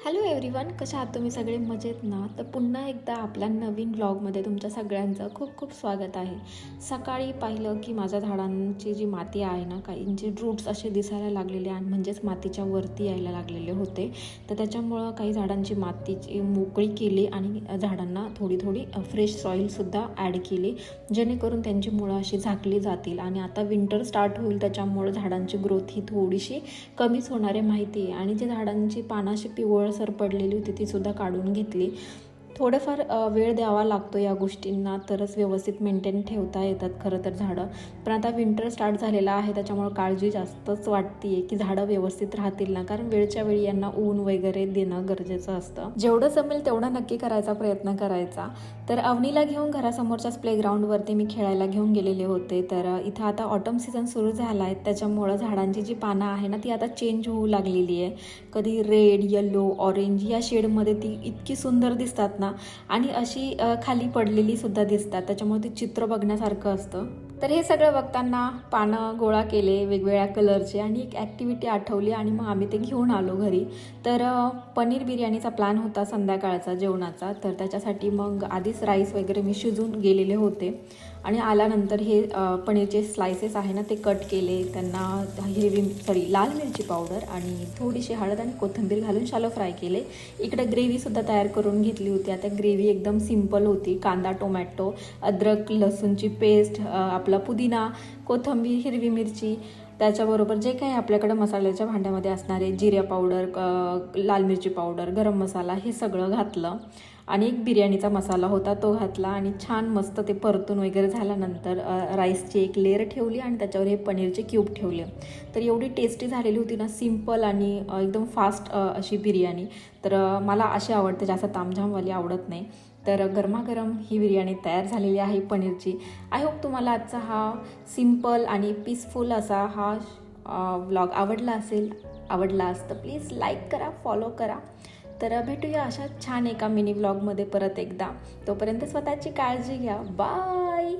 Hello everyone, कशा आहात तुम्ही सगळे? मजेत ना? तर पुन्हा एकदा आपल्या नवीन व्लॉगमध्ये तुमच्या सगळ्यांचं खूप खूप स्वागत आहे. सकाळी पाहिलं की माझ्या झाडांची जी माती आहे ना, काहींचे रूट्स असे दिसायला लागलेले आणि म्हणजेच मातीच्या वरती यायला लागलेले होते. तर त्याच्यामुळं काही झाडांची मातीची मोकळी केली आणि झाडांना थोडी थोडी फ्रेश सॉईलसुद्धा ॲड केली, जेणेकरून त्यांची मुळं अशी झाकली जातील. आणि आता विंटर स्टार्ट होईल, त्याच्यामुळं झाडांची ग्रोथ ही थोडीशी कमीच होणार आहे माहिती आहे. आणि जी झाडांची पानं अशी पिवळसर पडलेली होती ती सुद्धा काढून घेतली. थोडंफार वेळ द्यावा लागतो या गोष्टींना, तरच व्यवस्थित मेंटेन ठेवता येतात खरं तर झाडं. पण आता विंटर स्टार्ट झालेलं आहे, त्याच्यामुळं काळजी जास्तच वाटते आहे की झाडं व्यवस्थित राहतील ना, कारण वेळच्या वेळी यांना ऊन वगैरे देणं गरजेचं असतं. जेवढं जमेल तेवढं नक्की करायचा प्रयत्न करायचा. तर अवनीला घेऊन घरासमोरच्याच प्लेग्राऊंडवरती मी खेळायला घेऊन गेलेले होते. तर इथं आता ऑटम सीझन सुरू झाला आहे, त्याच्यामुळं झाडांची जी पानं आहे ना ती आता चेंज होऊ लागलेली आहे. कधी रेड, येलो, ऑरेंज या शेडमध्ये ती इतकी सुंदर दिसतात ना, आणि अशी खाली पडलेली सुद्धा दिसतात, त्याच्यामुळे ते चित्र बघण्यासारखं असतं. तर हे सगळं बघताना पानं गोळा केले वेगवेगळ्या कलरचे आणि एक ॲक्टिव्हिटी आठवली आणि मग आम्ही ते घेऊन आलो घरी. तर पनीर बिर्याणीचा प्लॅन होता संध्याकाळचा जेवणाचा. तर त्याच्यासाठी मग आधीच राईस वगैरे मी शिजून गेलेले होते आणि आल्यानंतर हे पनीरचे स्लायसेस आहे ना ते कट केले. त्यांना लाल मिरची पावडर आणि थोडीशी हळद आणि कोथिंबीर घालून शालो फ्राय केले. इकडे ग्रेव्हीसुद्धा तयार करून घेतली होती. आता ग्रेव्ही एकदम सिम्पल होती. कांदा, टोमॅटो, अद्रक लसूणची पेस्ट, आपला पुदिना, कोथिंबीर, हिरवी मिरची, त्याच्याबरोबर जे काही आपल्याकडे मसाल्याच्या भांड्यामध्ये असणारे जिरे पावडर, लाल मिरची पावडर, गरम मसाला हे सगळं घातलं आणि एक बिर्याणीचा मसाला होता तो घातला आणि छान मस्त ते परतून वगैरे झाल्यानंतर राईसची एक लेअर ठेवली आणि त्याच्यावर हे पनीरचे क्यूब ठेवले. तर एवढी टेस्टी झालेली होती ना, सिम्पल आणि एकदम फास्ट अशी बिर्याणी. तर मला अशी आवडते, जास्त तामझामवाली आवडत नाही. तर गरमागरम ही बिर्याणी तयार झालेली आहे पनीरची. आय होप तुम्हाला आजचा हा सिम्पल आणि पीसफुल असा हा व्लॉग आवडला असेल. आवडला असतं प्लीज लाईक करा, फॉलो करा. तर भेटूया अशा छान एका मिनी व्लॉगमध्ये परत एकदा. तोपर्यंत स्वतःची काळजी घ्या. बाय.